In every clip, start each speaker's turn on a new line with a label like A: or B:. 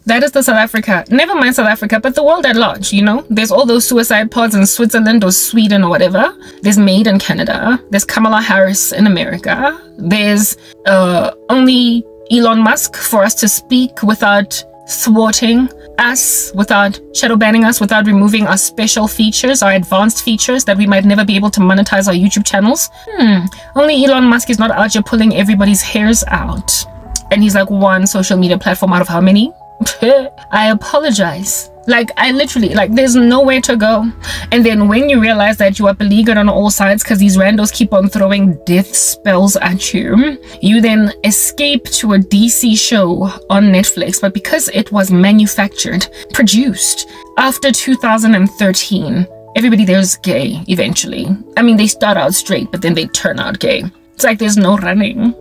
A: That is the South Africa. Never mind South Africa, but the world at large, you know? There's all those suicide pods in Switzerland or Sweden or whatever. There's Maid in Canada. There's Kamala Harris in America. There's only Elon Musk for us to speak without thwarting us, without shadow banning us, without removing our special features, our advanced features that we might never be able to monetize our YouTube channels. Only Elon Musk is not out here pulling everybody's hairs out. And he's like one social media platform out of how many? I apologize. Like, I literally, like, there's nowhere to go. And then when you realize that you are beleaguered on all sides because these randos keep on throwing death spells at you, you then escape to a DC show on Netflix. But because it was manufactured, produced after 2013, everybody there's gay eventually. I mean, they start out straight, but then they turn out gay. It's like there's no running,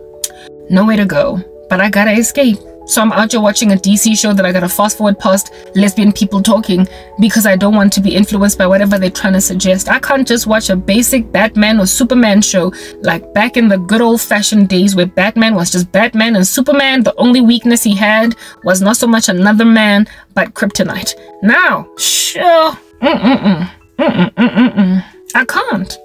A: nowhere to go. But I gotta escape. So I'm out here watching a DC show that I gotta fast forward past lesbian people talking because I don't want to be influenced by whatever they're trying to suggest. I can't just watch a basic Batman or Superman show like back in the good old-fashioned days where Batman was just Batman and Superman, the only weakness he had was not so much another man but kryptonite. Now, sure, I can't.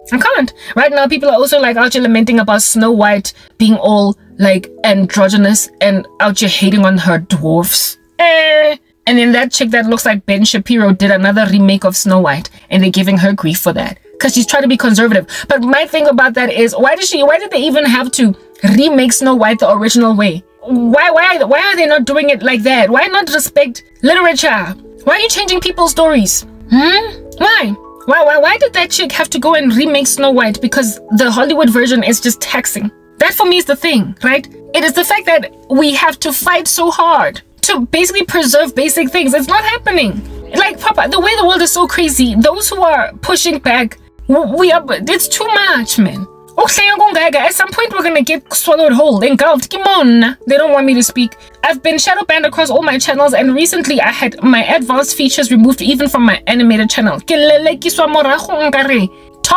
A: Right now, people are also like out here lamenting about Snow White being all like androgynous and out here hating on her dwarfs. And then that chick that looks like Ben Shapiro did another remake of Snow White, and they're giving her grief for that because she's trying to be conservative. But my thing about that is, why did they even have to remake Snow White the original way? Why are they not doing it like that? Why not respect literature? Why are you changing people's stories? Why did that chick have to go and remake Snow White? Because the Hollywood version is just taxing. That for me is the thing, right? It is the fact that we have to fight so hard to basically preserve basic things. It's not happening. Like, Papa, the way the world is so crazy, those who are pushing back, it's too much, man. At some point, we're gonna get swallowed whole, engulfed. Come on. They don't want me to speak. I've been shadow banned across all my channels, and recently I had my advanced features removed even from my animated channel. Tom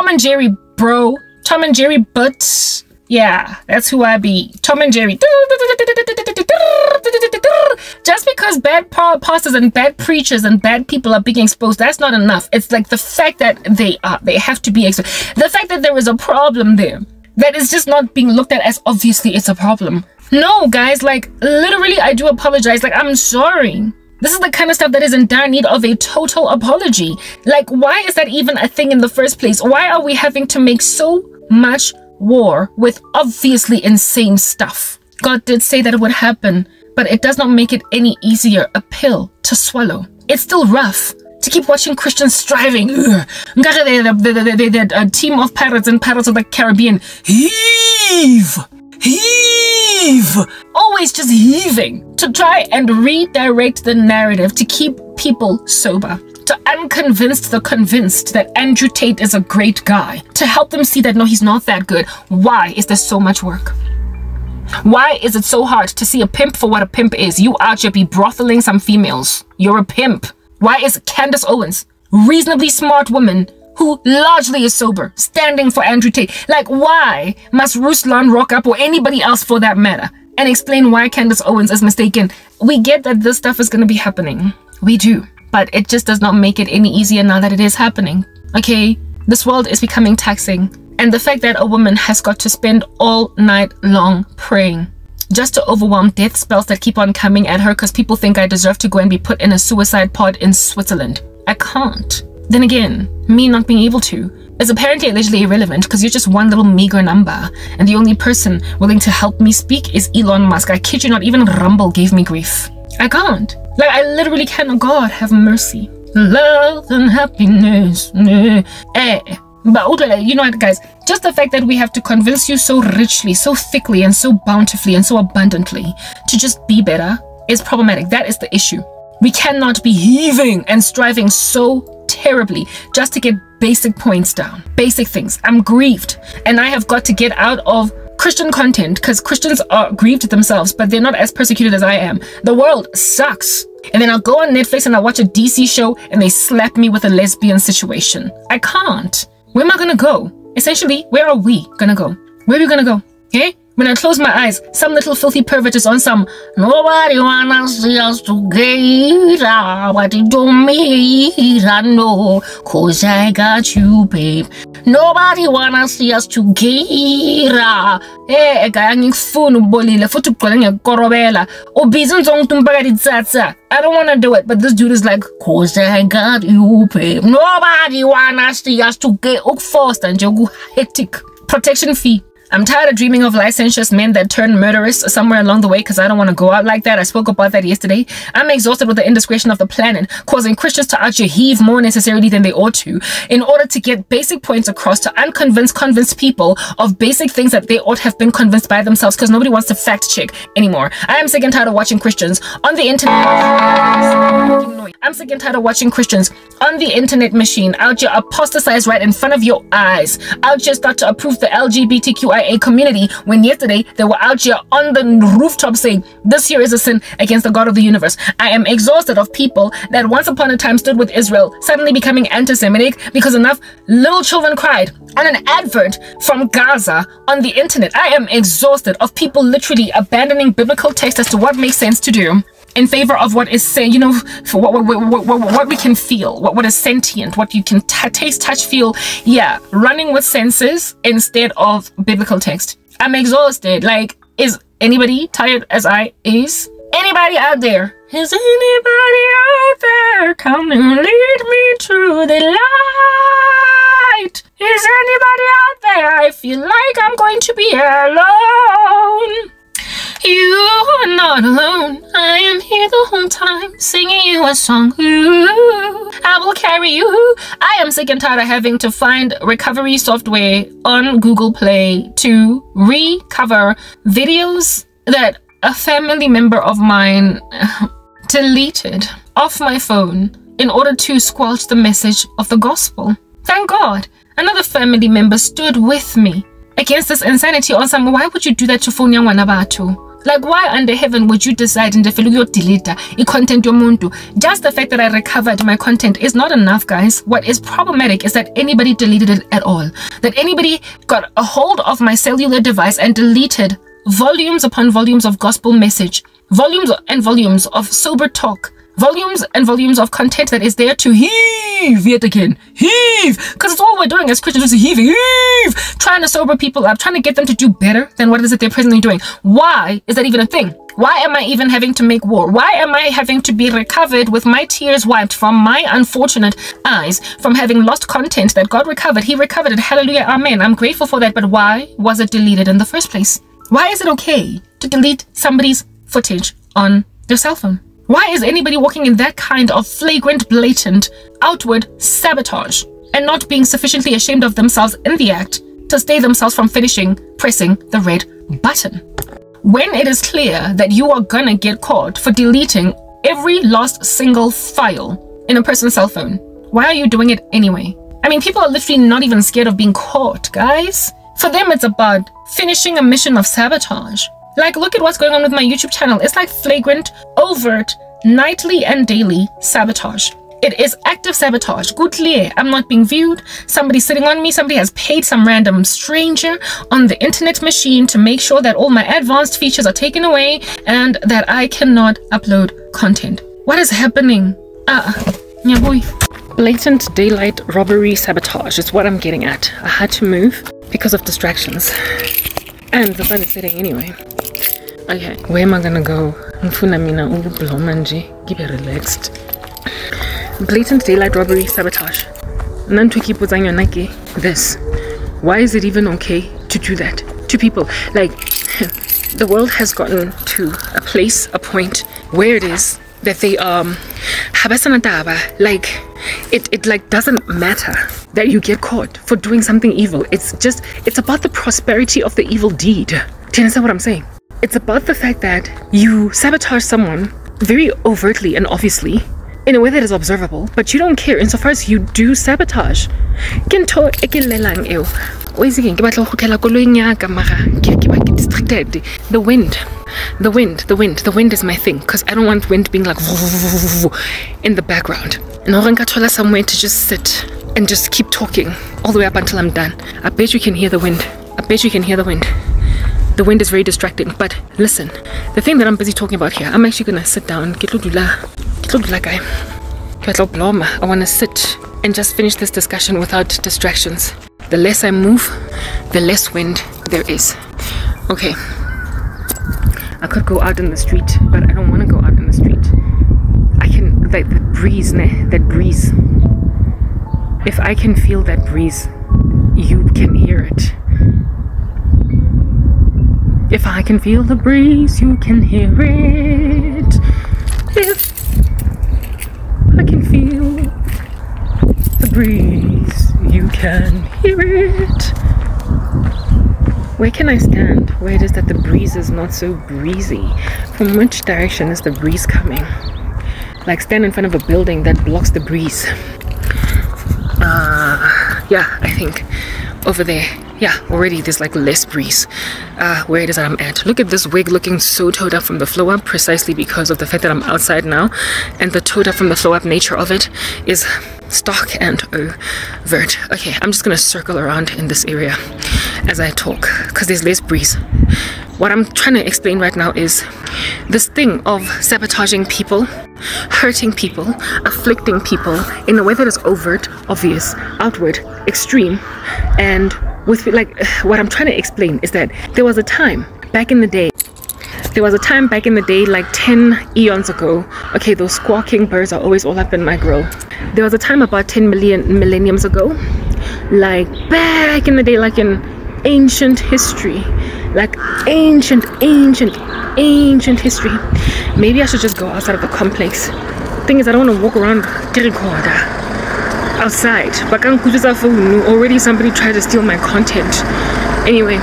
A: and Jerry, bro. Tom and Jerry, but yeah, that's who I be. Tom and Jerry. Just because bad pastors and bad preachers and bad people are being exposed, that's not enough. It's like the fact that they have to be exposed. The fact that there is a problem there that is just not being looked at as obviously it's a problem. No, guys, like literally, I do apologize. Like, I'm sorry. This is the kind of stuff that is in dire need of a total apology. Like, why is that even a thing in the first place? Why are we having to make so much war with obviously insane stuff? God did say that it would happen, but it does not make it any easier a pill to swallow. It's still rough to keep watching Christians striving. The team of pirates and Pirates of the Caribbean. Heave! Always just heaving to try and redirect the narrative to keep people sober, to unconvince the convinced that Andrew Tate is a great guy, to help them see that no, he's not that good. Why is there so much work? Why is it so hard to see a pimp for what a pimp is? You out here be brotheling some females. You're a pimp. Why is Candace Owens, reasonably smart woman who largely is sober, standing for Andrew Tate? Like, why must Ruslan rock up, or anybody else for that matter, and explain why Candace Owens is mistaken? We get that this stuff is going to be happening. We do. But it just does not make it any easier now that it is happening. Okay? This world is becoming taxing. And the fact that a woman has got to spend all night long praying just to overwhelm death spells that keep on coming at her because people think I deserve to go and be put in a suicide pod in Switzerland. I can't. Then again, me not being able to is apparently allegedly irrelevant because you're just one little meager number, and the only person willing to help me speak is Elon Musk. I kid you not, even Rumble gave me grief. I can't. Like, I literally cannot. God have mercy. Love and happiness. But you know what, guys, just the fact that we have to convince you so richly, so thickly, and so bountifully, and so abundantly to just be better is problematic. That is the issue. We cannot be heaving and striving so terribly just to get basic points down, basic things. I'm grieved, and I have got to get out of Christian content because Christians are grieved themselves, but they're not as persecuted as I am. The world sucks. And then I'll go on Netflix and I'll watch a DC show and they slap me with a lesbian situation. I can't. Where am I gonna go? Essentially, where are we gonna go? Where are we gonna go? Okay? When I close my eyes, some little filthy pervert is on some nobody wanna see us together, but it don't matter, no, cause I got you, babe. Nobody wanna see us together. Eh, kaya ngifuna ubolile futhi ugqoke ngekorobela. Ubhizi ngizongitumba ditsatsa. I don't wanna do it, but this dude is like, cause I got you, babe. Nobody wanna see us together. Ukforced and jogu hectic. Protection fee. I'm tired of dreaming of licentious men that turn murderous somewhere along the way because I don't want to go out like that. I spoke about that yesterday. I'm exhausted with the indiscretion of the planet, causing Christians to out heave more necessarily than they ought to, in order to get basic points across to convinced people of basic things that they ought have been convinced by themselves, because nobody wants to fact check anymore. I am sick and tired of watching Christians on the internet. I'm sick and tired of watching Christians on the internet machine out here apostatize right in front of your eyes, out here start to approve the LGBTQIA community when yesterday they were out here on the rooftop saying this here is a sin against the God of the universe. I am exhausted of people that once upon a time stood with Israel suddenly becoming anti-Semitic because enough little children cried on an advert from Gaza on the internet. I am exhausted of people literally abandoning biblical text as to what makes sense to do in favor of what is saying, you know, for what we can feel, what is sentient, what you can taste, touch, feel. Yeah, running with senses instead of biblical text. I'm exhausted. Like, is anybody tired as I is? Anybody out there? Is anybody out there? Come and lead me to the light. Is anybody out there? I feel like I'm going to be alone. You are not alone. I am here the whole time, singing you a song. Ooh, I will carry you. I am sick and tired of having to find recovery software on Google Play to recover videos that a family member of mine deleted off my phone in order to squelch the message of the gospel. Thank God, another family member stood with me against this insanity on some. Why would you do that to phone Hlongwane batho? Like, why under heaven would you decide in the delete the content yomuntu? Just the fact that I recovered my content is not enough, guys. What is problematic is that anybody deleted it at all. That anybody got a hold of my cellular device and deleted volumes upon volumes of gospel message, volumes and volumes of sober talk, volumes and volumes of content that is there to heave yet again. Heave! Because it's all we're doing as Christians, is heaving, heave! Trying to sober people up, trying to get them to do better than what it is that they're presently doing. Why is that even a thing? Why am I even having to make war? Why am I having to be recovered with my tears wiped from my unfortunate eyes from having lost content that God recovered? He recovered it. Hallelujah. Amen. I'm grateful for that. But why was it deleted in the first place? Why is it okay to delete somebody's footage on their cell phone? Why is anybody walking in that kind of flagrant, blatant, outward sabotage and not being sufficiently ashamed of themselves in the act to stay themselves from pressing the red button? When it is clear that you are gonna get caught for deleting every last single file in a person's cell phone, why are you doing it anyway? I mean, people are literally not even scared of being caught, guys. For them, it's about finishing a mission of sabotage. Like, look at what's going on with my YouTube channel. It's like flagrant, overt, nightly and daily sabotage. It is active sabotage. Good clear. I'm not being viewed. Somebody's sitting on me. Somebody has paid some random stranger on the internet machine to make sure that all my advanced features are taken away and that I cannot upload content. What is happening? Blatant daylight robbery sabotage is what I'm getting at. I had to move because of distractions. And the sun is setting anyway. Okay, where am I gonna go? Keep it relaxed. Blatant daylight robbery sabotage. This. Why is it even okay to do that to people? Like, the world has gotten to a place, a point where it is that they like it like doesn't matter that you get caught for doing something evil. It's about the prosperity of the evil deed. Do you understand what I'm saying? It's about the fact that you sabotage someone very overtly and obviously in a way that is observable, but you don't care insofar as you do sabotage. The wind is my thing, because I don't want wind being like in the background. And somewhere to just sit and just keep talking all the way up until I'm done. I bet you can hear the wind. I bet you can hear the wind. the wind is very distracting. But listen, the thing that I'm busy talking about here, I'm actually gonna sit down. I want to sit and just finish this discussion without distractions. The less I move, the less wind there is. Okay, I could go out in the street, but I don't want to go out in the street. I can, like, the breeze, that breeze. If I can feel that breeze, you can hear it. If I can feel the breeze, you can hear it. If I can feel the breeze, you can hear it. Where can I stand where it is that the breeze is not so breezy? From which direction is the breeze coming? Like, stand in front of a building that blocks the breeze. Yeah, I think over there. Yeah, already there's like less breeze where it is that I'm at. Look at this wig looking so towed up from the flow up, precisely because of the fact that I'm outside now, and the towed up from the flow up nature of it is stark and overt. Okay, I'm just gonna circle around in this area as I talk because there's less breeze. What I'm trying to explain right now is this thing of sabotaging people, hurting people, afflicting people in a way that is overt, obvious, outward, extreme. And with, like, what I'm trying to explain is that there was a time back in the day, like 10 eons ago. Okay, those squawking birds are always all up in my grill. There was a time about 10 million millenniums ago, like back in the day, like in ancient history, like ancient history. Maybe I should just go outside of the complex. The thing is, I don't want to walk around outside. Already somebody tried to steal my content. Anyway,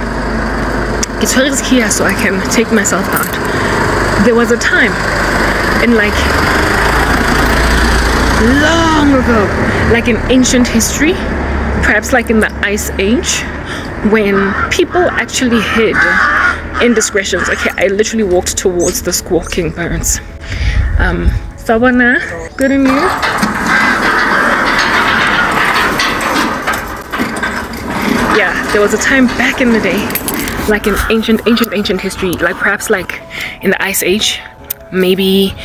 A: it's here so I can take myself out. There was a time in, like, long ago, like in ancient history, perhaps like in the Ice Age, when people actually hid indiscretions. Okay, I literally walked towards the squawking birds. Sawana, good in you? Yeah, there was a time back in the day, like in ancient history, like perhaps like in the Ice Age, maybe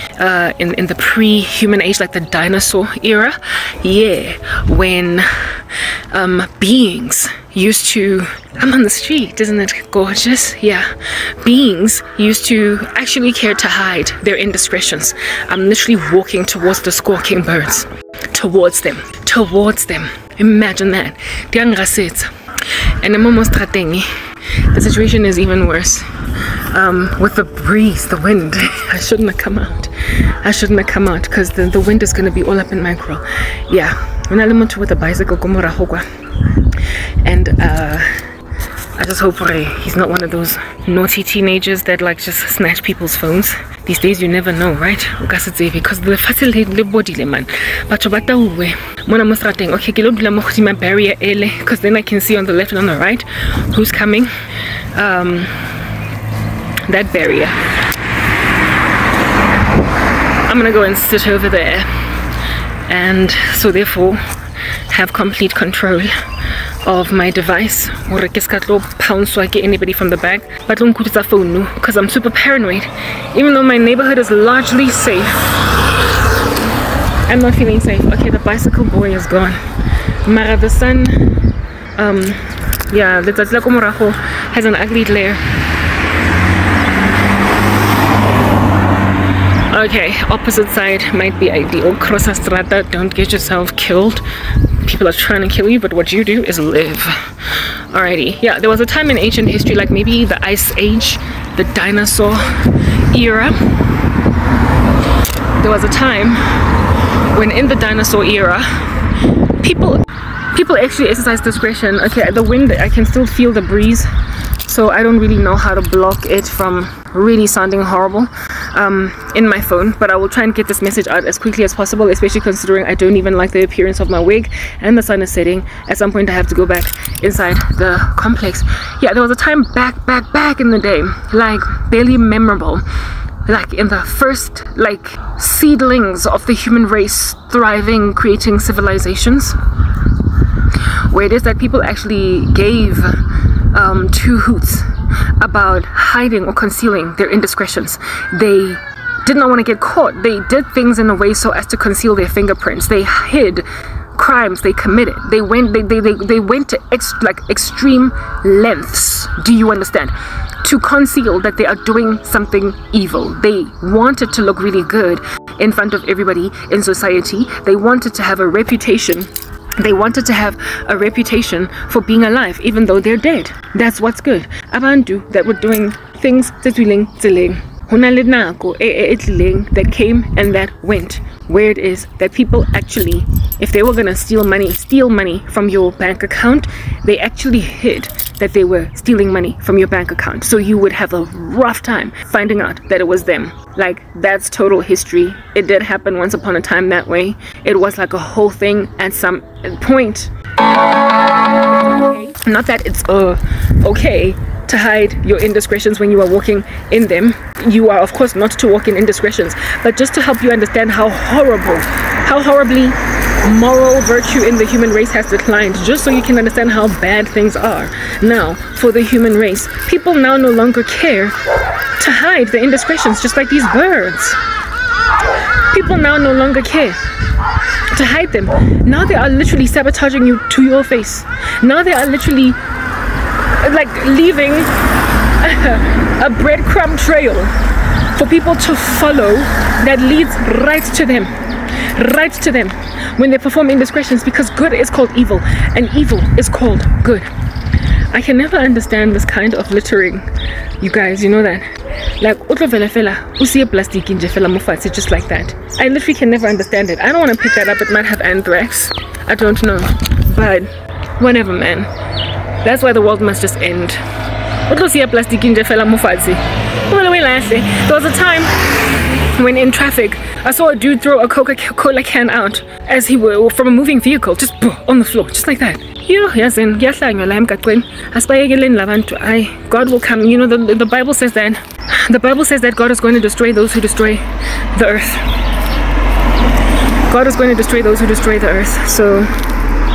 A: in the pre-human age, like the dinosaur era. Yeah, when beings used to, I'm on the street, isn't it gorgeous? Yeah, beings used to actually care to hide their indiscretions. I'm literally walking towards the squawking birds, towards them. Imagine that. And the situation is even worse with the breeze, the wind. I shouldn't have come out because the wind is going to be all up in my grill. Yeah, when I went with a bicycle, and I just hope he's not one of those naughty teenagers that like just snatch people's phones. These days you never know, right? Because the facility body man. But when I'm starting, okay, my barrier because then I can see on the left and on the right who's coming. That barrier. I'm gonna go and sit over there, and so therefore have complete control of my device. Pounds so I get anybody from the back. But because I'm super paranoid. Even though my neighborhood is largely safe, I'm not feeling safe. Okay, the bicycle boy is gone. Mara, the sun, yeah, the Tlatlako has an ugly glare. Okay, opposite side might be ideal. Cross a strata, don't get yourself killed. People are trying to kill you, but what you do is live. Alrighty, yeah, there was a time in ancient history, like maybe the Ice Age, the dinosaur era. There was a time when in the dinosaur era, people actually exercise discretion. Okay, the wind, I can still feel the breeze, so I don't really know how to block it from really sounding horrible in my phone, but I will try and get this message out as quickly as possible, especially considering I don't even like the appearance of my wig and the sun is setting. At some point I have to go back inside the complex. Yeah, there was a time back in the day, like barely memorable, like in the first like seedlings of the human race thriving, creating civilizations, where it is that people actually gave two hoots about hiding or concealing their indiscretions. They did not want to get caught. They did things in a way so as to conceal their fingerprints. They hid crimes they committed. They went to extreme lengths. Do you understand? To conceal that they are doing something evil. They wanted to look really good in front of everybody in society. They wanted to have a reputation. They wanted to have a reputation for being alive, even though they're dead. That's what's good. Abantu that were doing things that came and that went. Where it is that people actually, if they were gonna steal money from your bank account, they actually hid that they were stealing money from your bank account, so you would have a rough time finding out that it was them. Like, that's total history. It did happen once upon a time that way. It was like a whole thing at some point. Not that it's okay to hide your indiscretions when you are walking in them. You are, of course, not to walk in indiscretions, but just to help you understand how horribly moral virtue in the human race has declined, just so you can understand how bad things are now for the human race. People now no longer care to hide the indiscretions, just like these birds. People now no longer care to hide them. Now they are literally sabotaging you to your face. Now they are literally like leaving a breadcrumb trail for people to follow that leads right to them when they perform indiscretions, because good is called evil and evil is called good. I can never understand this kind of littering, you guys. You know that, like, just like that. I literally can never understand it. I don't want to pick that up. It might have anthrax, I don't know, but whatever, man. That's why the world must just end. There was a time when in traffic I saw a dude throw a Coca-Cola can out as he were from a moving vehicle, just on the floor, just like that. God will come. You know, the Bible says that. The Bible says that God is going to destroy those who destroy the earth. God is going to destroy those who destroy the earth. So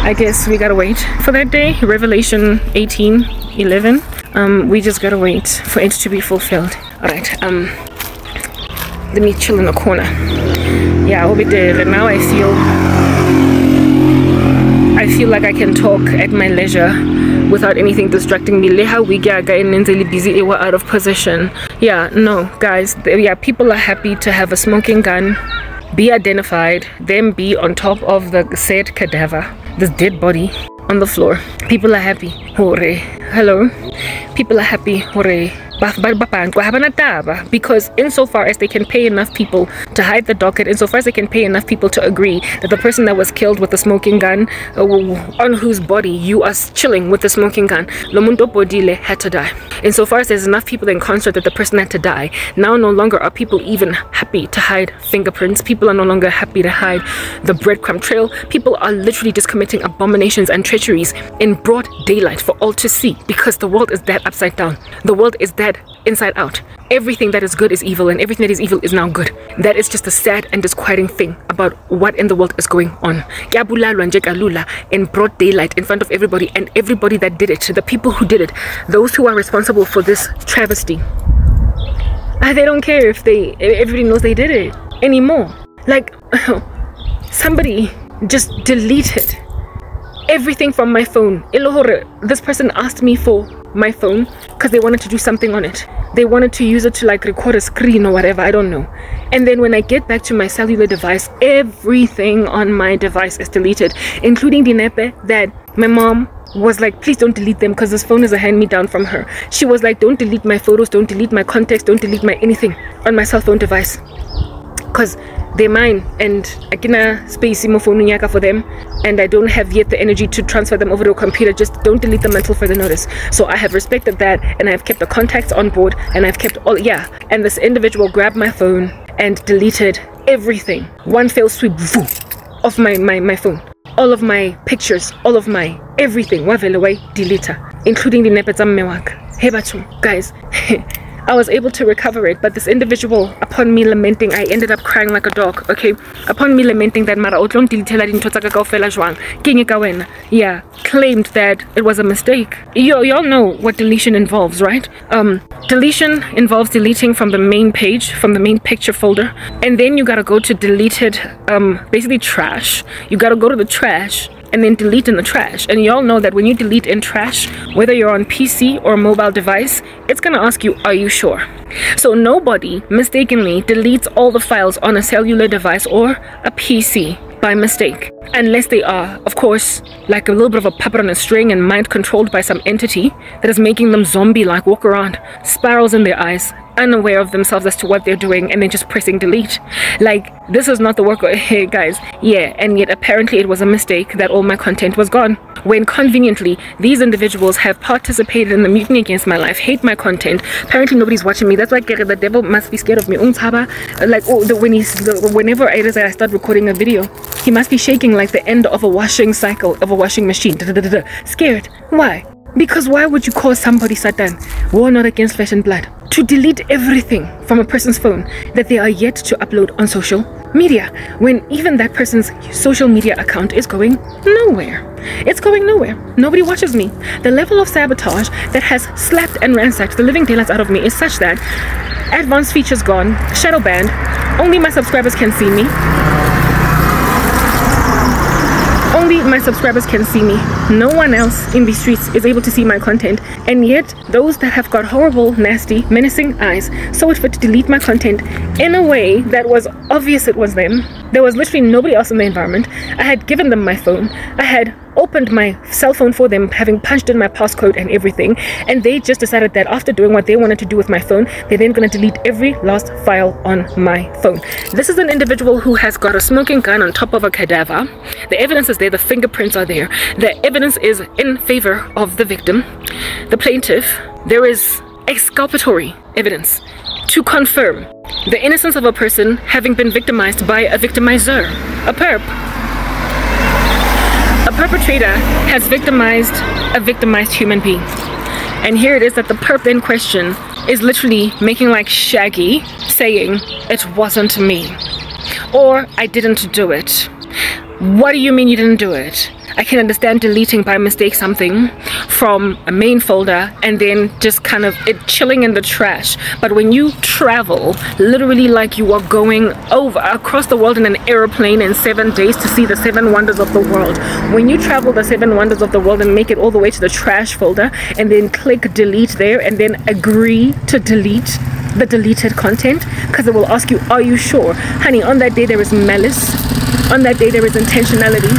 A: I guess we gotta wait for that day. Revelation 18:11. We just gotta wait for it to be fulfilled. Alright, let me chill in the corner. Yeah, I'll be there. And now I feel like I can talk at my leisure without anything distracting me. Leha we get busy out of position. Yeah, no, guys. Yeah, people are happy to have a smoking gun, be identified, then be on top of the said cadaver, this dead body on the floor. People are happy. Hooray. Hello. People are happy. Hooray. Because insofar as they can pay enough people to hide the docket, insofar as they can pay enough people to agree that the person that was killed with the smoking gun, on whose body you are chilling with the smoking gun, Lomundo Bodile had to die. Insofar as there's enough people in concert that the person had to die, now no longer are people even happy to hide fingerprints. People are no longer happy to hide the breadcrumb trail. People are literally just committing abominations and treacheries in broad daylight for all to see, because the world is that upside down. The world is that inside out. Everything that is good is evil, and everything that is evil is now good. That is just a sad and disquieting thing about what in the world is going on. In broad daylight in front of everybody, and everybody that did it, the people who did it, those who are responsible for this travesty, they don't care if everybody knows they did it anymore. Like, somebody just deleted everything from my phone. This person asked me for my phone because they wanted to do something on it. They wanted to use it to like record a screen or whatever, I don't know. And then when I get back to my cellular device, everything on my device is deleted, including the nepe that my mom was like, please don't delete them because this phone is a hand-me-down from her. She was like, don't delete my photos, don't delete my contacts, don't delete my anything on my cell phone device, because they're mine and I cannot space my phone for them, and I don't have yet the energy to transfer them over to a computer. Just don't delete them until further notice. So I have respected that, and I've kept the contacts on board, and I've kept all, yeah. And this individual grabbed my phone and deleted everything. One fell swoop of my phone. All of my pictures, all of my everything, wavele away, delete, including the nepets mewak. Hey bachu, guys. I was able to recover it. But this individual, upon me lamenting, I ended up crying like a dog, okay? Upon me lamenting that, yeah, claimed that it was a mistake. Y'all know what deletion involves, right? Deletion involves deleting from the main page, from the main picture folder, and then you gotta go to deleted, basically trash. You gotta go to the trash and then delete in the trash. And y'all know that when you delete in trash, whether you're on PC or mobile device, it's gonna ask you, are you sure? So nobody mistakenly deletes all the files on a cellular device or a PC by mistake, unless they are, of course, like a little bit of a puppet on a string and mind controlled by some entity that is making them zombie-like walk around, spirals in their eyes, unaware of themselves as to what they're doing, and then just pressing delete. Like, this is not the work. Hey guys, yeah, and yet apparently it was a mistake that all my content was gone, when conveniently these individuals have participated in the mutiny against my life, hate my content. Apparently nobody's watching me. That's why the devil must be scared of me. Like, whenever I start recording a video, he must be shaking like the end of a washing cycle of a washing machine. Scared. Why? Because why would you call somebody Satan, war not against flesh and blood, to delete everything from a person's phone that they are yet to upload on social media, when even that person's social media account is going nowhere? It's going nowhere. Nobody watches me. The level of sabotage that has slapped and ransacked the living daylights out of me is such that advanced features gone, shadow banned, only my subscribers can see me. Only my subscribers can see me. No one else in these streets is able to see my content. And yet, those that have got horrible, nasty, menacing eyes saw it fit to delete my content in a way that was obvious it was them. There was literally nobody else in the environment. I had given them my phone. I had opened my cell phone for them, having punched in my passcode and everything, and they just decided that after doing what they wanted to do with my phone, they're then going to delete every last file on my phone. This is an individual who has got a smoking gun on top of a cadaver. The evidence is there, the fingerprints are there, the evidence is in favor of the victim, the plaintiff. There is exculpatory evidence to confirm the innocence of a person having been victimized by a victimizer, a perp. A perpetrator has victimized a victimized human being. And here it is that the perp in question is literally making like Shaggy, saying, it wasn't me, or I didn't do it. What do you mean you didn't do it? I can understand deleting by mistake something from a main folder and then just kind of it chilling in the trash. But when you travel literally like you are going over across the world in an airplane in 7 days to see the 7 wonders of the world, when you travel the 7 wonders of the world and make it all the way to the trash folder and then click delete there and then agree to delete the deleted content, because it will ask you, are you sure? Honey, on that day there is malice, on that day there is intentionality.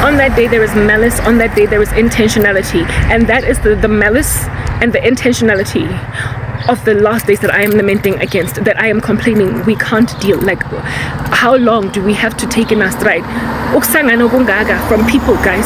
A: On that day there is malice, on that day there is intentionality, and that is the malice and the intentionality of the last days that I am lamenting against, that I am complaining we can't deal. Like, how long do we have to take in our stride from people, guys?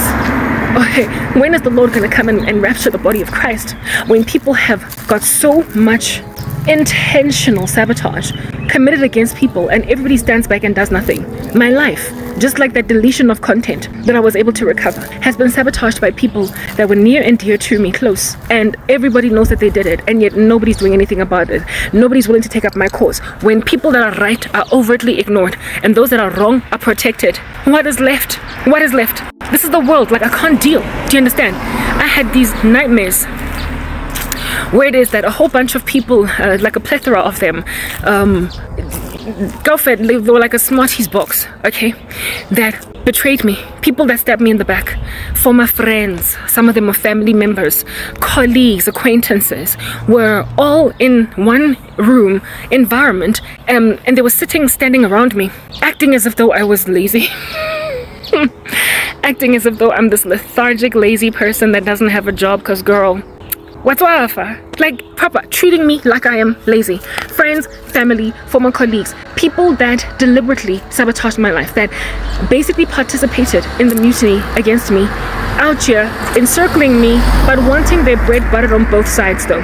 A: Okay, when is the Lord going to come and rapture the body of Christ? When people have got so much intentional sabotage committed against people and everybody stands back and does nothing. My life, just like that deletion of content that I was able to recover, has been sabotaged by people that were near and dear to me, close, and everybody knows that they did it, and yet nobody's doing anything about it. Nobody's willing to take up my cause. When people that are right are overtly ignored and those that are wrong are protected, what is left? What is left? This is the world. Like, I can't deal. Do you understand? I had these nightmares where it is that a whole bunch of people, like a plethora of them, they were like a Smarties box, okay, that betrayed me. People that stabbed me in the back, former friends, some of them were family members, colleagues, acquaintances, were all in one room environment, and they were standing around me, acting as if though I was lazy. Acting as if though I'm this lethargic, lazy person that doesn't have a job, because girl, whatsoever, like proper, treating me like I am lazy. Friends, family, former colleagues, people that deliberately sabotaged my life, that basically participated in the mutiny against me, out here encircling me, but wanting their bread buttered on both sides though.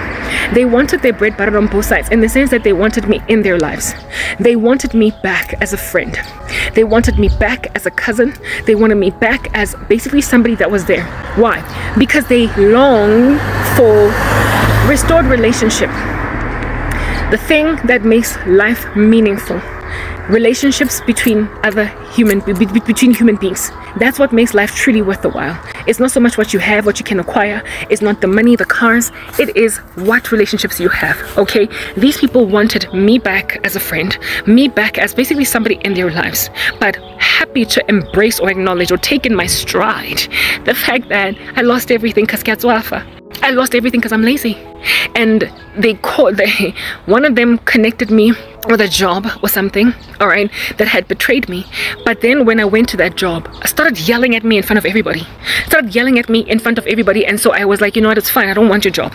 A: They wanted their bread buttered on both sides in the sense that they wanted me in their lives. They wanted me back as a friend. They wanted me back as a cousin. They wanted me back as basically somebody that was there. Why? Because they long for Restored relationship. The thing that makes life meaningful. Relationships between human beings. That's what makes life truly worth the while. It's not so much what you have, what you can acquire. It's not the money, the cars. It is what relationships you have, okay? These people wanted me back as a friend, me back as basically somebody in their lives, but happy to embrace or acknowledge or take in my stride the fact that I lost everything because I lost everything because I'm lazy. And one of them connected me with a job or something, all right, that had betrayed me. But then when I went to that job, I started yelling at me in front of everybody. And so I was like, you know what, it's fine, I don't want your job.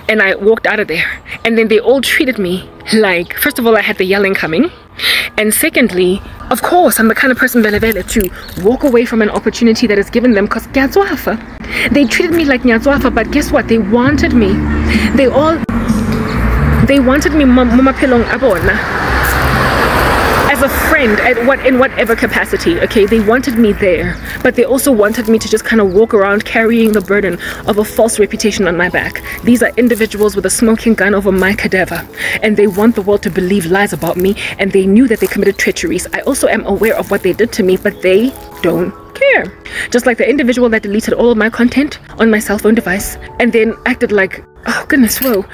A: And I walked out of there. And then they all treated me like, first of all, I had the yelling coming. And secondly, of course, I'm the kind of person to walk away from an opportunity that is given them because they treated me like Nyatswafa, but guess what? They wanted me. They wanted me Mumapelong Abona as a friend in whatever capacity, okay? They wanted me there, but they also wanted me to just kind of walk around carrying the burden of a false reputation on my back. These are individuals with a smoking gun over my cadaver, and they want the world to believe lies about me, and they knew that they committed treacheries. I also am aware of what they did to me, but they don't care. Just like the individual that deleted all of my content on my cell phone device and then acted like, oh goodness, whoa,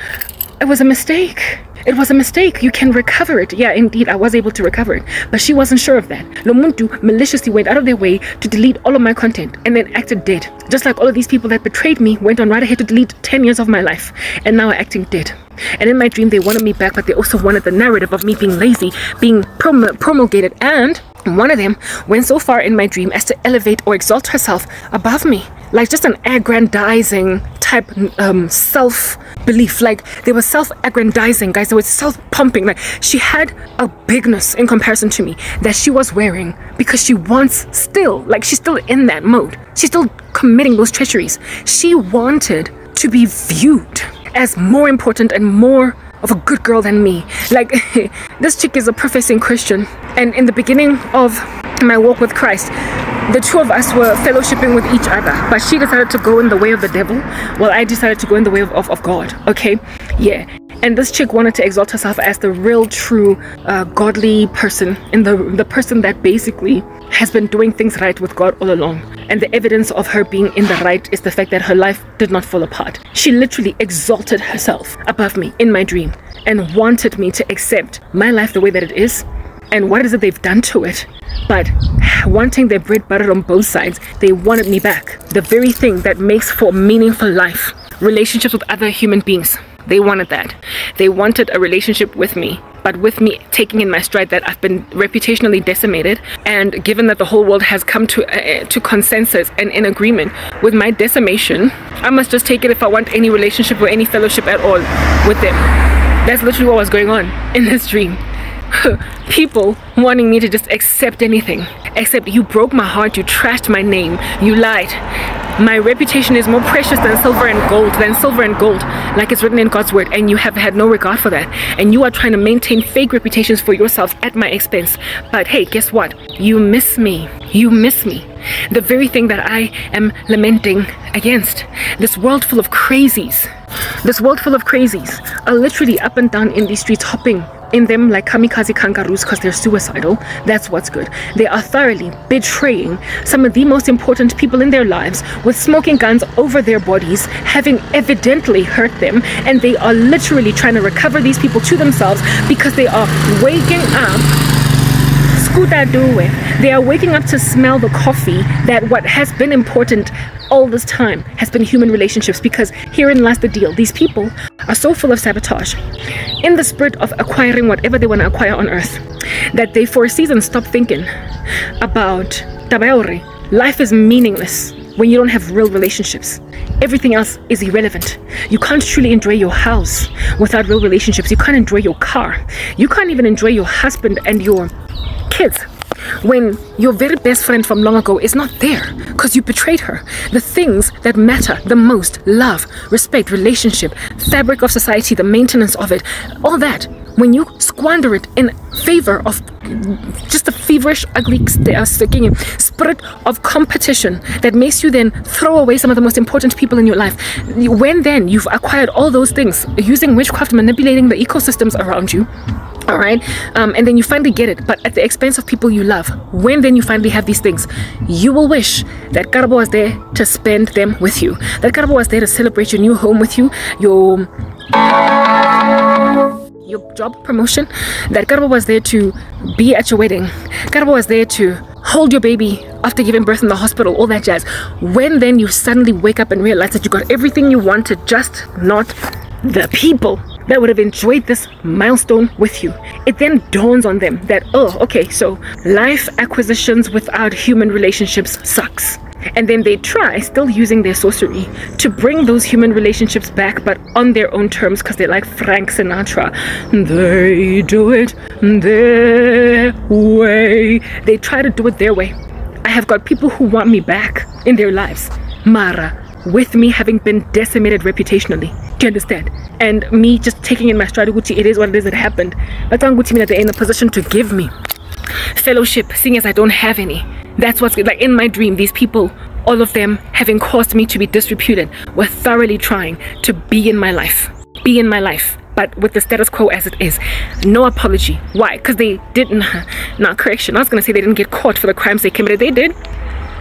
A: it was a mistake. It was a mistake. You can recover it. Yeah, indeed, I was able to recover it. But she wasn't sure of that. Lomuntu maliciously went out of their way to delete all of my content and then acted dead. Just like all of these people that betrayed me went on right ahead to delete 10 years of my life and now are acting dead. And in my dream, they wanted me back, but they also wanted the narrative of me being lazy, being promulgated. And one of them went so far in my dream as to elevate or exalt herself above me, like just an aggrandizing type self-belief. Like they were self-aggrandizing, guys. They were self-pumping. Like she had a bigness in comparison to me that she was wearing because she wants still, like she's still in that mode. She's still committing those treacheries. She wanted to be viewed as more important and more of a good girl than me. Like this chick is a professing Christian, and in the beginning of my walk with Christ, the two of us were fellowshipping with each other, but she decided to go in the way of the devil while I decided to go in the way of God. Okay, yeah. And this chick wanted to exalt herself as the real true godly person, and the person that basically has been doing things right with God all along. And the evidence of her being in the right is the fact that her life did not fall apart. She literally exalted herself above me in my dream and wanted me to accept my life the way that it is. And what is it they've done to it? But wanting their bread buttered on both sides, they wanted me back. The very thing that makes for meaningful life, relationships with other human beings. They wanted that. They wanted a relationship with me, but with me taking in my stride that I've been reputationally decimated. And given that the whole world has come to consensus and in agreement with my decimation, I must just take it if I want any relationship or any fellowship at all with them. That's literally what was going on in this dream. People wanting me to just accept anything, except you broke my heart, you trashed my name, you lied. My reputation is more precious than silver and gold, like it's written in God's word, and you have had no regard for that. And you are trying to maintain fake reputations for yourself at my expense. But hey, guess what? You miss me. You miss me. The very thing that I am lamenting against. This world full of crazies. This world full of crazies are literally up and down in these streets, hopping in them like kamikaze kangaroos because they're suicidal. That's what's good. They are thoroughly betraying some of the most important people in their lives with smoking guns over their bodies, having evidently hurt them, and they are literally trying to recover these people to themselves because they are waking up. They are waking up to smell the coffee that what has been important all this time has been human relationships, because herein lies the deal. These people are so full of sabotage in the spirit of acquiring whatever they want to acquire on earth that they for a season stop thinking about tabaori. Life is meaningless when you don't have real relationships. Everything else is irrelevant. You can't truly enjoy your house without real relationships. You can't enjoy your car. You can't even enjoy your husband and your kids when your very best friend from long ago is not there because you betrayed her. The things that matter the most, love, respect, relationship, fabric of society, the maintenance of it, all that when you squander it in favor of just a feverish, ugly spirit of competition that makes you then throw away some of the most important people in your life, when then you've acquired all those things using witchcraft, manipulating the ecosystems around you, all right, and then you finally get it, but at the expense of people you love, when then you finally have these things, you will wish that Karabo was there to spend them with you, that Karabo was there to celebrate your new home with you, your job promotion, that Karabo was there to be at your wedding, Karabo was there to hold your baby after giving birth in the hospital, all that jazz. When then you suddenly wake up and realize that you got everything you wanted, just not the people that would have enjoyed this milestone with you, it then dawns on them that, oh, okay, so life acquisitions without human relationships sucks. And then they try, still using their sorcery, to bring those human relationships back, but on their own terms, because they're like Frank Sinatra. They do it their way. They try to do it their way. I have got people who want me back in their lives, Mara, with me having been decimated reputationally. Do you understand? And me just taking in my stride, it is what it is that happened. But they're in a position to give me fellowship, seeing as I don't have any. That's what's like in my dream. These people, all of them having caused me to be disreputed, were thoroughly trying to be in my life. But with the status quo as it is. No apology. Why? Because they didn't, correction. I was going to say they didn't get caught for the crimes they committed. They did.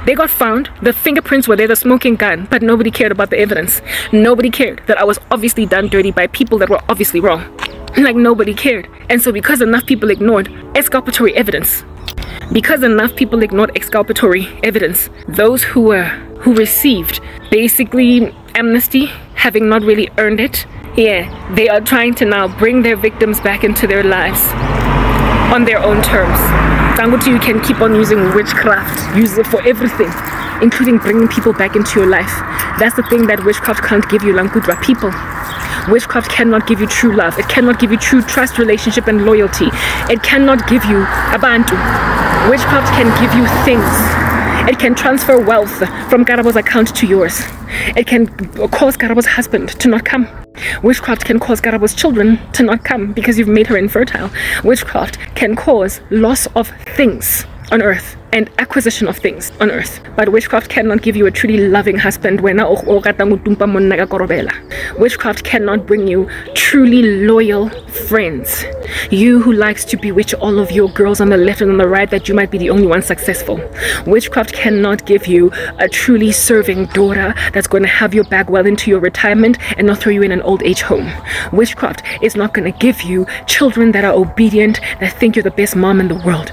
A: They got found. The fingerprints were there, the smoking gun, but nobody cared about the evidence. Nobody cared that I was obviously done dirty by people that were obviously wrong. Like nobody cared. And so because enough people ignored exculpatory evidence, those who received basically amnesty, having not really earned it, yeah, they are trying to now bring their victims back into their lives on their own terms. Dangote, you can keep on using witchcraft, use it for everything, including bringing people back into your life. That's the thing that witchcraft can't give you, Lankudra, people. Witchcraft cannot give you true love. It cannot give you true trust, relationship, and loyalty. It cannot give you abantu. Witchcraft can give you things. It can transfer wealth from Karabo's account to yours. It can cause Karabo's husband to not come. Witchcraft can cause Karabo's children to not come because you've made her infertile. Witchcraft can cause loss of things on earth and acquisition of things on earth. But witchcraft cannot give you a truly loving husband. Witchcraft cannot bring you truly loyal friends. You who likes to bewitch all of your girls on the left and on the right that you might be the only one successful. Witchcraft cannot give you a truly serving daughter that's going to have your back well into your retirement and not throw you in an old age home. Witchcraft is not going to give you children that are obedient, that think you're the best mom in the world.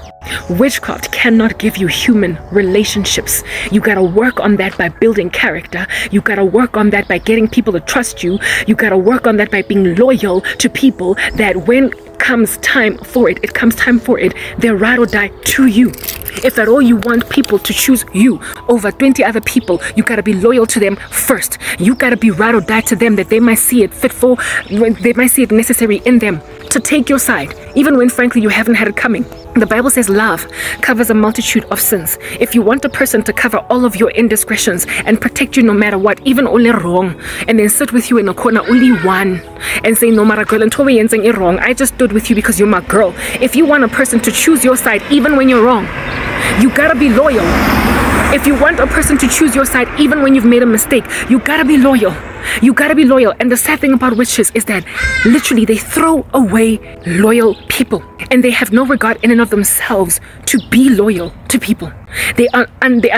A: Witchcraft cannot give you human relationships. You gotta work on that by building character. You gotta work on that by getting people to trust you. You gotta work on that by being loyal to people that when comes time for it, they're ride or die to you. If at all you want people to choose you over 20 other people, you gotta be loyal to them first. You gotta be ride or die to them, that they might see it they might see it necessary in them to take your side, even when frankly you haven't had it coming. The Bible says love covers a multitude of sins. If you want a person to cover all of your indiscretions and protect you no matter what, even only wrong, and then sit with you in a corner only one and say, no matter girl, and wrong, I just stood with you because you're my girl. If you want a person to choose your side even when you're wrong, you gotta be loyal. If you want a person to choose your side even when you've made a mistake, you gotta be loyal. You gotta be loyal. And the sad thing about witches is that literally they throw away loyal people, and they have no regard in and of themselves to be loyal to people. They are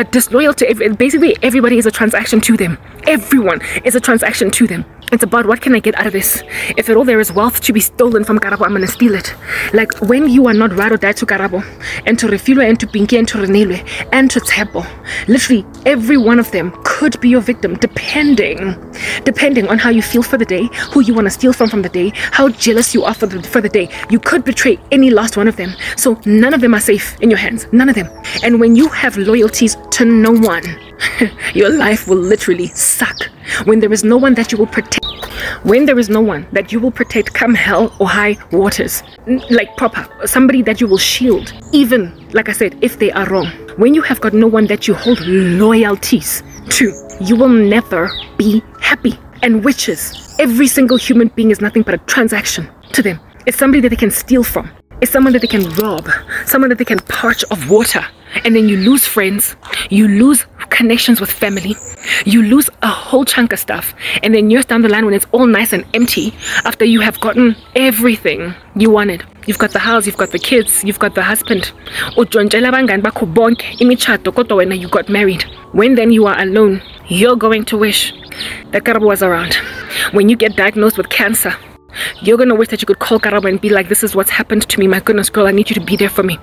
A: disloyal to basically everybody is a transaction to them. Everyone is a transaction to them. It's about what can I get out of this? If at all there is wealth to be stolen from Karabo, I'm gonna steal it. Like when you are not ride or die to Karabo, and to Refilwe, and to Pinky, and to Renelwe, and to Tsepo, literally every one of them could be your victim, depending on how you feel for the day, who you want to steal from the day, how jealous you are for the day. You could betray any last one of them. So none of them are safe in your hands. None of them. And when you have loyalties to no one, your life will literally suck. When there is no one that you will protect, come hell or high waters, like proper, somebody that you will shield, even, like I said, if they are wrong. When you have got no one that you hold loyalties to, you will never be happy. And witches, every single human being is nothing but a transaction to them. It's somebody that they can steal from. It's someone that they can rob, someone that they can parch of water. And then you lose friends, you lose connections with family, you lose a whole chunk of stuff. And then years down the line when it's all nice and empty, after you have gotten everything you wanted. You've got the house, you've got the kids, you've got the husband. You got married. When then you are alone, you're going to wish that Karabo was around. When you get diagnosed with cancer, you're gonna wish that you could call Karabo and be like, this is what's happened to me, my goodness girl, I need you to be there for me.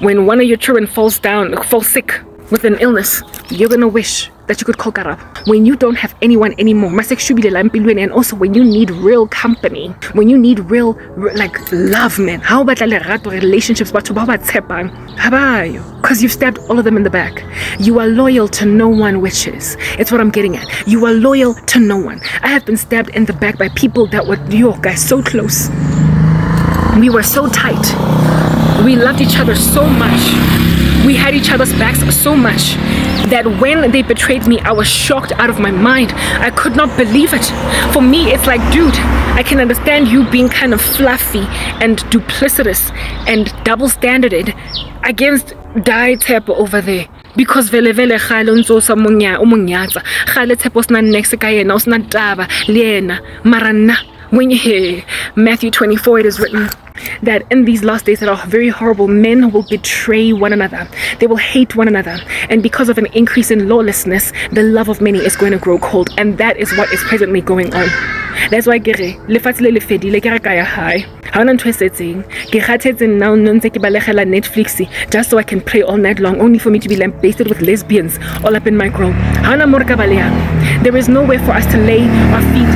A: When one of your children falls sick with an illness, you're gonna wish that you could call Karabo. When you don't have anyone anymore, and also when you need real company, when you need real like love, man, how about relationships, because you've stabbed all of them in the back. You are loyal to no one, witches. It's what I'm getting at. You are loyal to no one. I have been stabbed in the back by people that were, guys, so close. We were so tight. We loved each other so much. We had each other's backs so much that when they betrayed me, I was shocked out of my mind. I could not believe it. For me, it's like, dude, I can understand you being kind of fluffy and duplicitous and double-standarded against Die Tepo over there. Because vele khale untsosa umunyatsa khale Tepo sna next ka yena usna taba lena marana. When you hear Matthew 24, it is written that in these last days that are very horrible, men will betray one another. They will hate one another. And because of an increase in lawlessness, the love of many is going to grow cold. And that is what is presently going on. That's why Netflix just so I can play all night long, only for me to be lambasted with lesbians all up in my grill. There is nowhere for us to lay our feet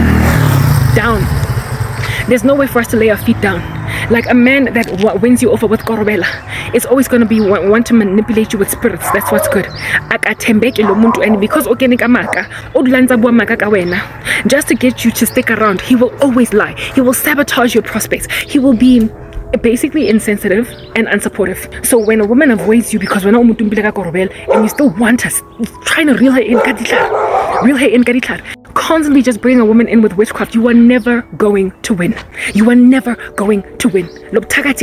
A: down. There's no way for us to lay our feet down. Like a man that wins you over with Korobela, it's always going to be want to manipulate you with spirits. That's what's good. And because just to get you to stick around, he will always lie. He will sabotage your prospects. He will be basically insensitive and unsupportive. So when a woman avoids you because we're not and you still want us, trying to reel her in, constantly just bring a woman in with witchcraft, you are never going to win. You are never going to win. Because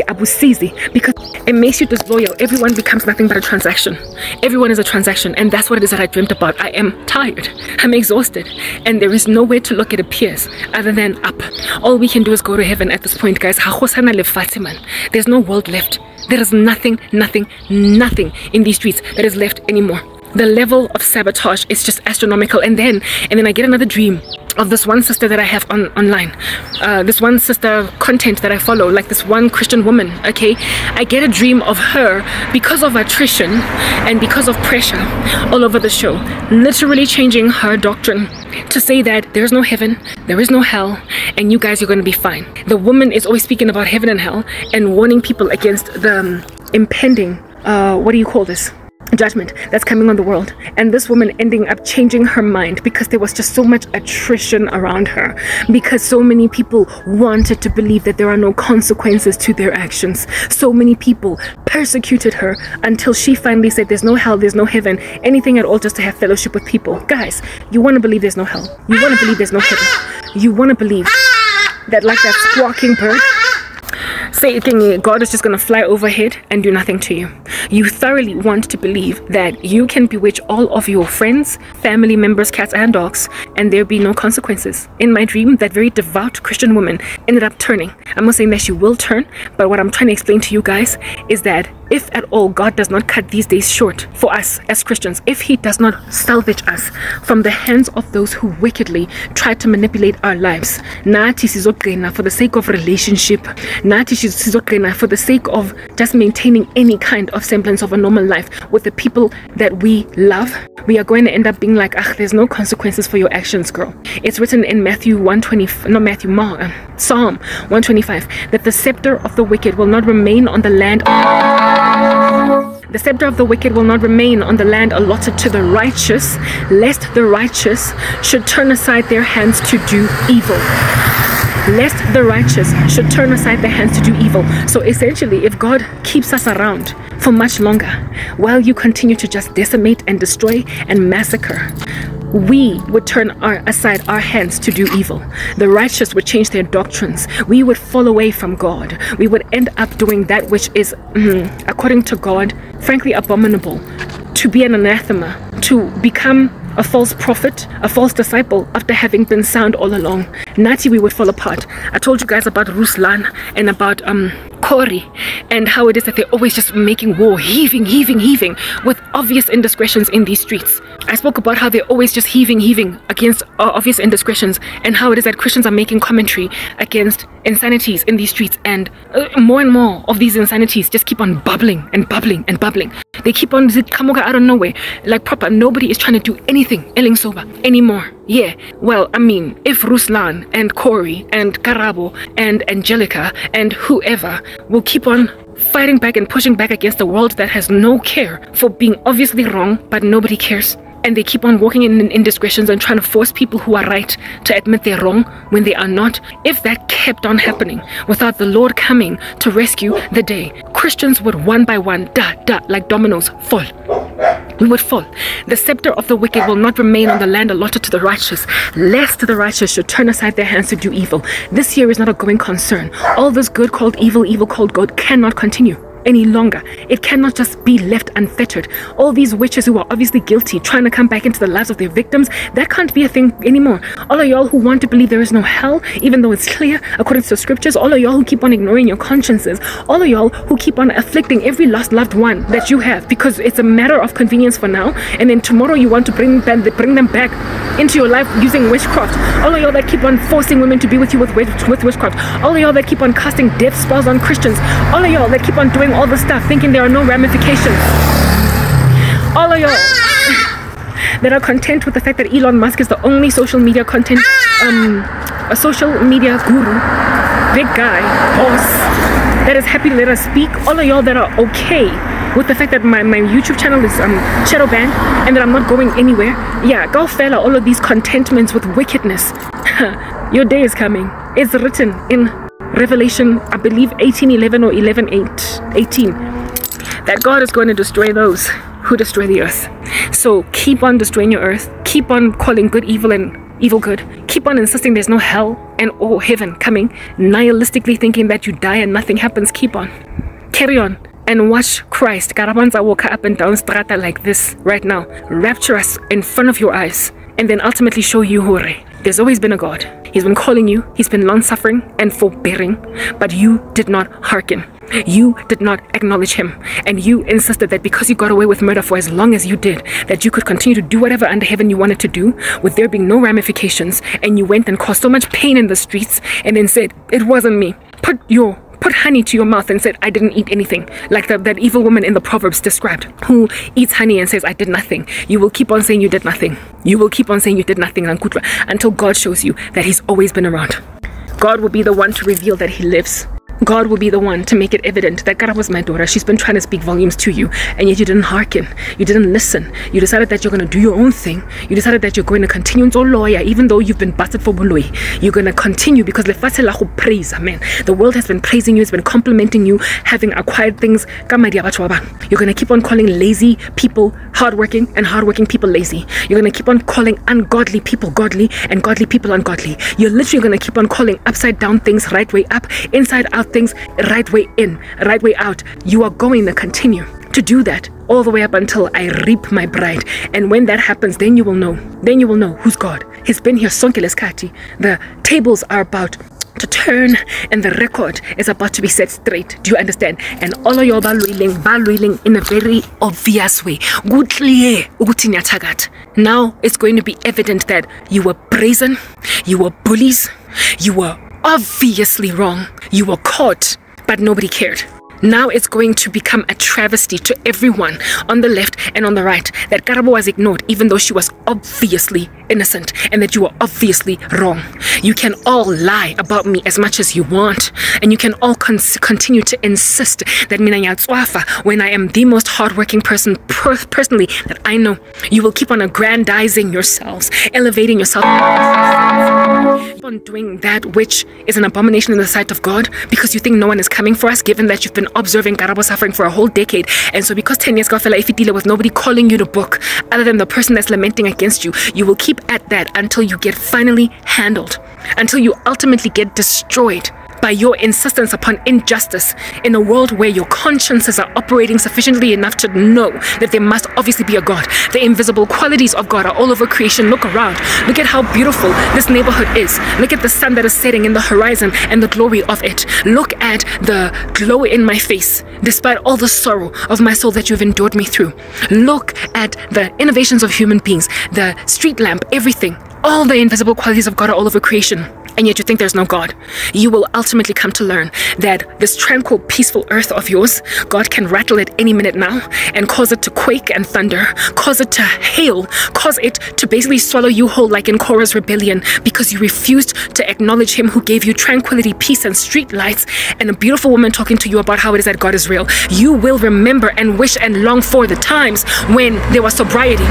A: it makes you disloyal. Everyone becomes nothing but a transaction. Everyone is a transaction, and that's what it is that I dreamt about. I am tired. I'm exhausted, and there is nowhere to look, it appears, other than up. All we can do is go to heaven at this point, guys. There's no world left. There is nothing in these streets that is left anymore. The level of sabotage is just astronomical. And then I get another dream of this one sister that I have online, this one sister content that I follow, like this one Christian woman. Okay, I get a dream of her because of attrition and because of pressure all over the show, literally changing her doctrine to say that there's no heaven, there is no hell, and you guys are going to be fine. The woman is always speaking about heaven and hell and warning people against the impending what do you call this, judgment that's coming on the world. And this woman ending up changing her mind because there was just so much attrition around her, because so many people wanted to believe that there are no consequences to their actions. So many people persecuted her until she finally said there's no hell, there's no heaven, anything at all, just to have fellowship with people. Guys, you want to believe there's no hell, you want to believe there's no heaven, you want to believe that, like that squawking bird, saying God is just going to fly overhead and do nothing to you. You thoroughly want to believe that you can bewitch all of your friends, family members, cats and dogs, and there be no consequences. In my dream, that very devout Christian woman ended up turning. I'm not saying that she will turn, but what I'm trying to explain to you guys is that if at all God does not cut these days short for us as Christians, if he does not salvage us from the hands of those who wickedly try to manipulate our lives, nathi sizogcina for the sake of relationship, nathi sizogcina for the sake of just maintaining any kind of semblance of a normal life with the people that we love, we are going to end up being like, there's no consequences for your actions, girl. It's written in Psalm 125 that the scepter of the wicked will not remain on the land. The scepter of the wicked will not remain on the land allotted to the righteous, lest the righteous should turn aside their hands to do evil. Lest the righteous should turn aside their hands to do evil. So essentially, if God keeps us around for much longer, while you continue to just decimate and destroy and massacre we would turn aside our hands to do evil. The righteous would change their doctrines. We would fall away from God. We would end up doing that which is, according to God, frankly abominable. To be an anathema, to become a false prophet, a false disciple after having been sound all along. Nati, we would fall apart. I told you guys about Ruslan and about Kori and how it is that they're always just making war, heaving with obvious indiscretions in these streets. I spoke about how they're always just heaving against obvious indiscretions, and how it is that Christians are making commentary against insanities in these streets, and more and more of these insanities just keep on bubbling and bubbling and bubbling. They keep on coming out of nowhere, like proper. Nobody is trying to do anything Eling Soba anymore. Yeah, well, I mean, if Ruslan and Corey and Karabo and Angelica and whoever will keep on fighting back and pushing back against a world that has no care for being obviously wrong, but nobody cares, and they keep on walking in indiscretions and trying to force people who are right to admit they're wrong when they are not. If that kept on happening without the Lord coming to rescue the day, Christians would one by one, like dominoes, fall. We would fall. The scepter of the wicked will not remain on the land allotted to the righteous, lest the righteous should turn aside their hands to do evil. This year is not a going concern. All this good called evil, evil called good cannot continue any longer. It cannot just be left unfettered. All these witches who are obviously guilty, trying to come back into the lives of their victims, that can't be a thing anymore. All of y'all who want to believe there is no hell, even though it's clear according to the scriptures, all of y'all who keep on ignoring your consciences, all of y'all who keep on afflicting every lost loved one that you have because it's a matter of convenience for now, and then tomorrow you want to bring them back into your life using witchcraft. All of y'all that keep on forcing women to be with you with witchcraft. All of y'all that keep on casting death spells on Christians. All of y'all that keep on doing all the stuff thinking there are no ramifications. All of y'all that are content with the fact that Elon Musk is the only social media content, a social media guru, big guy, boss, that is happy to let us speak. All of y'all that are okay with the fact that my YouTube channel is shadow banned and that I'm not going anywhere. Yeah, go fella, all of these contentments with wickedness. Your day is coming. It's written in Revelation, I believe 18:11 or 11:18, that God is going to destroy those who destroy the earth. So keep on destroying your earth. Keep on calling good evil and evil good. Keep on insisting there's no hell and or heaven coming. Nihilistically thinking that you die and nothing happens. Keep on. Carry on. And watch Christ Karabanza walk up and down strata like this right now. Rapture us in front of your eyes. And then ultimately show you Hore. There's always been a God. He's been calling you. He's been long-suffering and forbearing. But you did not hearken. You did not acknowledge him. And you insisted that because you got away with murder for as long as you did, that you could continue to do whatever under heaven you wanted to do with there being no ramifications. And you went and caused so much pain in the streets and then said, it wasn't me. Put honey to your mouth and said, I didn't eat anything. Like that evil woman in the Proverbs described, who eats honey and says, I did nothing. You will keep on saying you did nothing. You will keep on saying you did nothing, Lankutwa, until God shows you that he's always been around. God will be the one to reveal that he lives. God will be the one to make it evident that Karabo was my daughter. She's been trying to speak volumes to you, and yet you didn't hearken. You didn't listen. You decided that you're going to do your own thing. You decided that you're going to continue into lawyer, even though you've been busted for buloi. You're going to continue because praise, amen. The world has been praising you. It's been complimenting you, having acquired things. You're going to keep on calling lazy people hardworking and hardworking people lazy. You're going to keep on calling ungodly people godly and godly people ungodly. You're literally going to keep on calling upside down things right way up, inside out things right way in, right way out. You are going to continue to do that all the way up until I reap my bride. And when that happens, then you will know. Then you will know who's God. He's been here sonke leskati. The tables are about to turn and the record is about to be set straight. Do you understand? And all of your baluiling in a very obvious way. Now it's going to be evident that you were brazen, you were bullies, you were obviously wrong. You were caught, but nobody cared. Now it's going to become a travesty to everyone on the left and on the right that Karabo was ignored, even though she was obviously innocent and that you were obviously wrong. You can all lie about me as much as you want, and you can all continue to insist that when I am the most hardworking person personally that I know. You will keep on aggrandizing yourselves, elevating yourself, keep on doing that which is an abomination in the sight of God because you think no one is coming for us, given that you've been observing Karabo suffering for a whole decade. And so because 10 years got fella ifitile with nobody calling you to book other than the person that's lamenting against you, you will keep at that until you get finally handled, until you ultimately get destroyed by your insistence upon injustice in a world where your consciences are operating sufficiently enough to know that there must obviously be a God. The invisible qualities of God are all over creation. Look around. Look at how beautiful this neighborhood is. Look at the sun that is setting in the horizon and the glory of it. Look at the glow in my face despite all the sorrow of my soul that you've endured me through. Look at the innovations of human beings, the street lamp, everything. All the invisible qualities of God are all over creation. And yet you think there's no God. You will ultimately come to learn that this tranquil, peaceful earth of yours, God can rattle it any minute now and cause it to quake and thunder, cause it to hail, cause it to basically swallow you whole like in Korah's rebellion, because you refused to acknowledge him who gave you tranquility, peace, and street lights, and a beautiful woman talking to you about how it is that God is real. You will remember and wish and long for the times when there was sobriety.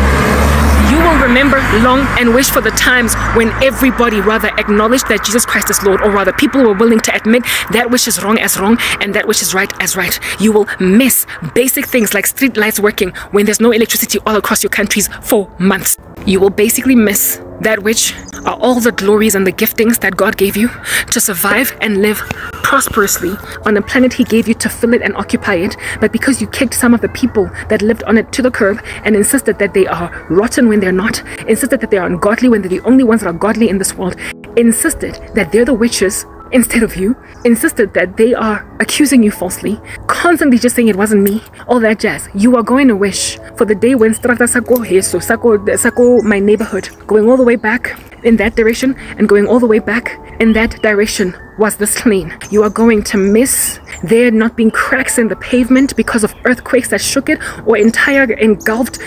A: You will remember, long, and wish for the times when everybody rather acknowledged that Jesus Christ is Lord, or rather people were willing to admit that which is wrong as wrong and that which is right as right. You will miss basic things like street lights working when there's no electricity all across your countries for months. You will basically miss that which are all the glories and the giftings that God gave you to survive and live prosperously on a planet he gave you to fill it and occupy it. But because you kicked some of the people that lived on it to the curb and insisted that they are rotten when they're not, insisted that they are ungodly when they're the only ones that are godly in this world, insisted that they're the witches instead of you, insisted that they are accusing you falsely, constantly just saying it wasn't me, all that jazz. You are going to wish for the day when Strata Sako, my neighborhood, going all the way back in that direction and going all the way back in that direction was this lane. You are going to miss there not being cracks in the pavement because of earthquakes that shook it, or entire engulfed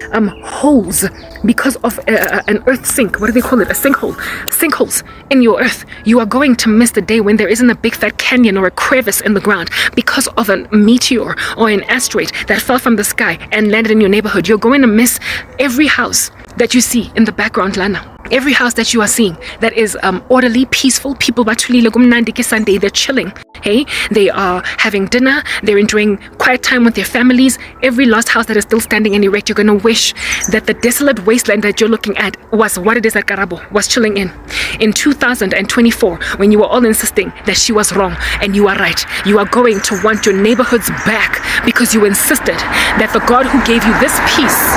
A: holes because of an earth sink. What do they call it? A sinkhole. Sinkholes in your earth. You are going to miss the day when there isn't a big fat canyon or a crevice in the ground because of a meteor or an asteroid that fell from the sky and landed in your neighborhood. You're going to miss every house that you see in the background, Lana. Every house that you are seeing that is orderly, peaceful, people Sunday, they're chilling. Hey, they are having dinner, they're enjoying quiet time with their families. Every lost house that is still standing and erect, you're gonna wish that the desolate wasteland that you're looking at was what it is that Karabo was chilling in. In 2024, when you were all insisting that she was wrong and you are right, you are going to want your neighborhoods back because you insisted that the God who gave you this peace,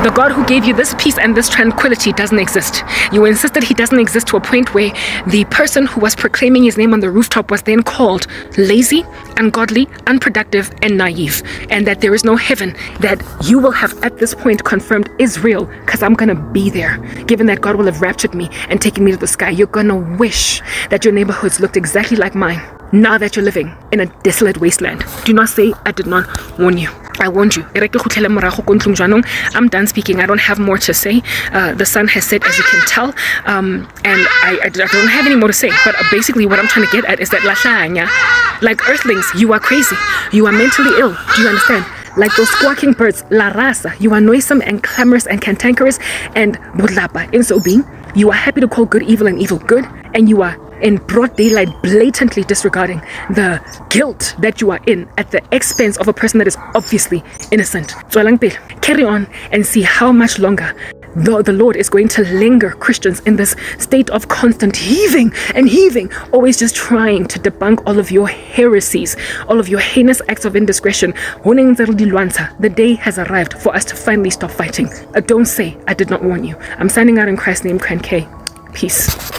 A: the God who gave you this peace and this tranquility doesn't exist. You insisted he doesn't exist to a point where the person who was proclaiming his name on the rooftop was then called lazy, ungodly, unproductive, and naive, and that there is no heaven that you will have at this point confirmed is real, because I'm gonna be there. Given that God will have raptured me and taken me to the sky, you're gonna wish that your neighborhoods looked exactly like mine now that you're living in a desolate wasteland. Do not say I did not warn you. I warned you. I'm done speaking. I don't have more to say. The sun has set, as you can tell, and I don't have any more to say. But basically what I'm trying to get at is that like earthlings, you are crazy. You are mentally ill. Do you understand? Like those squawking birds, la raza, you are noisome and clamorous and cantankerous and budlapa. In so being, you are happy to call good evil and evil good, and you are in broad daylight blatantly disregarding the guilt that you are in at the expense of a person that is obviously innocent. Carry on and see how much longer the Lord is going to linger Christians in this state of constant heaving and heaving, always just trying to debunk all of your heresies, all of your heinous acts of indiscretion. The day has arrived for us to finally stop fighting. Don't say I did not warn you. I'm signing out in Christ's name, Kran K. Peace.